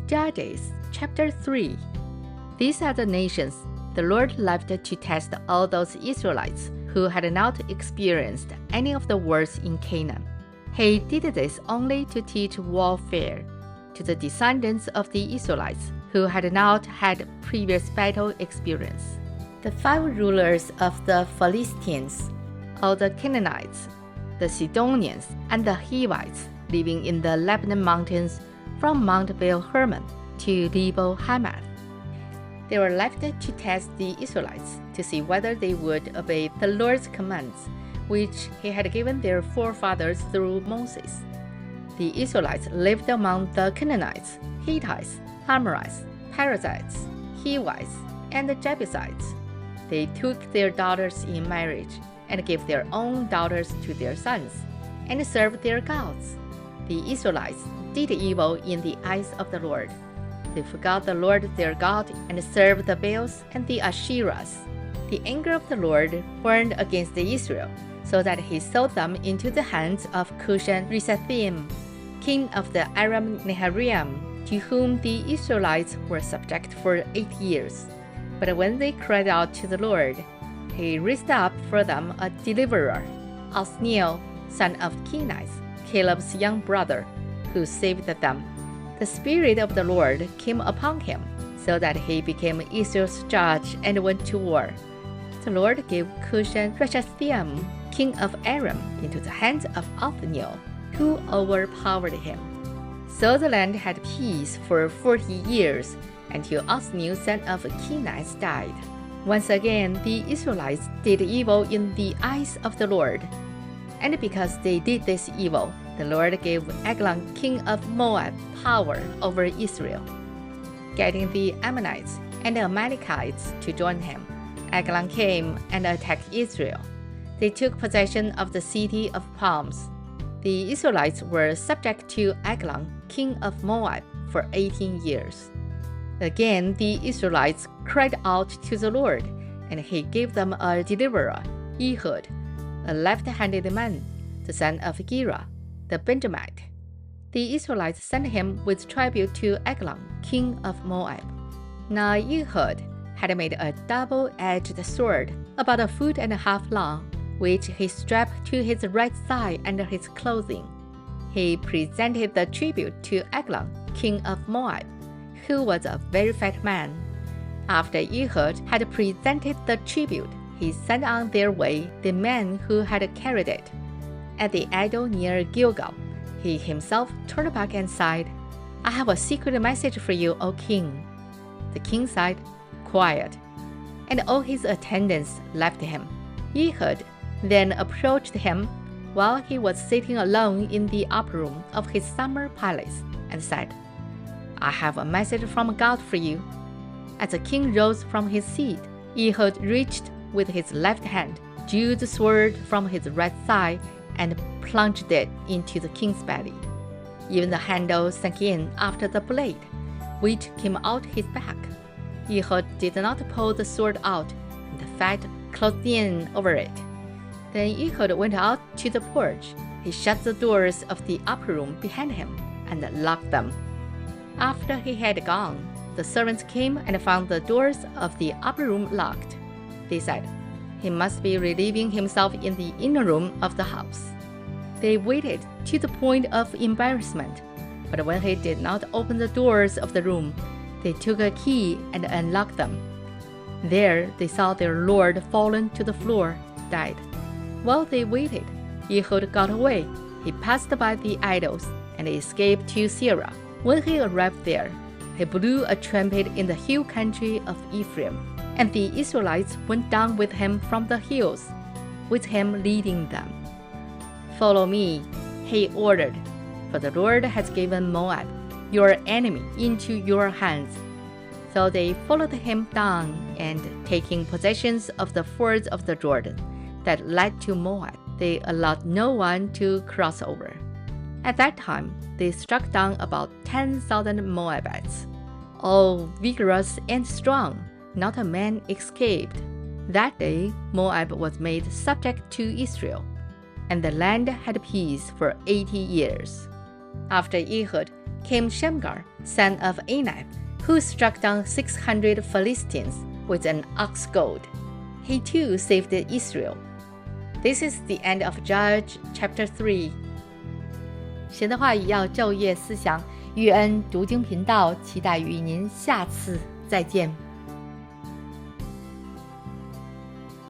Judges chapter 3. These are the nations the Lord left to test all those Israelites who had not experienced any of the wars in Canaan. He did this only to teach warfare to the descendants of the Israelites who had not had previous battle experience. The 5 rulers of the Philistines, all the Canaanites, the Sidonians, and the Hivites living in the Lebanon mountains from Mount Baal-Hermon to Lebo-Hamath. They were left to test the Israelites to see whether they would obey the Lord's commands, which he had given their forefathers through Moses. The Israelites lived among the Canaanites, Hittites, Amorites, Perizzites, Hivites, and the Jebusites. They took their daughters in marriage and gave their own daughters to their sons, and served their gods. The Israelites did evil in the eyes of the Lord. They forgot the Lord their God and served the Baals and the Asherahs. The anger of the Lord burned against Israel, so that he sold them into the hands of Cushan-Rishathaim, king of the Aram-Naharaim, to whom the Israelites were subject for 8 years. But when they cried out to the Lord, he raised up for them a deliverer, Othniel, son of Kenaz, Caleb's young brother, who saved them. The Spirit of the Lord came upon him, so that he became Israel's judge and went to war. The Lord gave Cushan-Rishathaim, king of Aram, into the hands of Othniel, who overpowered him. So the land had peace for 40 years, until Othniel, son of Kenaz, died. Once again, the Israelites did evil in the eyes of the Lord. And because they did this evil, the Lord gave Eglon, king of Moab, power over Israel, getting the Ammonites and the Amalekites to join him. Eglon came and attacked Israel. They took possession of the city of palms. The Israelites were subject to Eglon, king of Moab, for 18 years. Again, the Israelites cried out to the Lord, and he gave them a deliverer, Ehud, a left-handed man, the son of Gera, the Benjamite. The Israelites sent him with tribute to Eglon, king of Moab. Now Ehud had made a double-edged sword about 1.5 feet long, which he strapped to his right thigh under his clothing. He presented the tribute to Eglon, king of Moab, who was a very fat man. After Ehud had presented the tribute, he sent on their way the men who had carried it. At the idol near Gilgal, he himself turned back and said, "I have a secret message for you, O king." The king said, "Quiet," and all his attendants left him. Ehud then approached him while he was sitting alone in the upper room of his summer palace and said, "I have a message from God for you." As the king rose from his seat, Ehud reached with his left hand, drew the sword from his right thigh, and plunged it into the king's belly. Even the handle sank in after the blade, which came out his back. Ehud did not pull the sword out, and the fat closed in over it. Then Ehud went out to the porch. He shut the doors of the upper room behind him and locked them. After he had gone, the servants came and found the doors of the upper room locked. They said, "He must be relieving himself in the inner room of the house." They waited to the point of embarrassment, but when he did not open the doors of the room, they took a key and unlocked them. There they saw their lord fallen to the floor, dead. While they waited, Ehud got away. He passed by the idols and escaped to Seirah. When he arrived there, he blew a trumpet in the hill country of Ephraim, and the Israelites went down with him from the hills, with him leading them. "Follow me," he ordered, "for the Lord has given Moab, your enemy, into your hands." So they followed him down, and taking possession of the fords of the Jordan that led to Moab, they allowed no one to cross over. At that time, they struck down about 10,000 Moabites, all vigorous and strong. Not a man escaped. That day, Moab was made subject to Israel, and the land had peace for 80 years. After Ehud came Shamgar, son of Anath, who struck down 600 Philistines with an ox goad. He too saved Israel. This is the end of Judges chapter 3. 神的话语要昼夜思想，玉恩读经频道期待与您下次再见。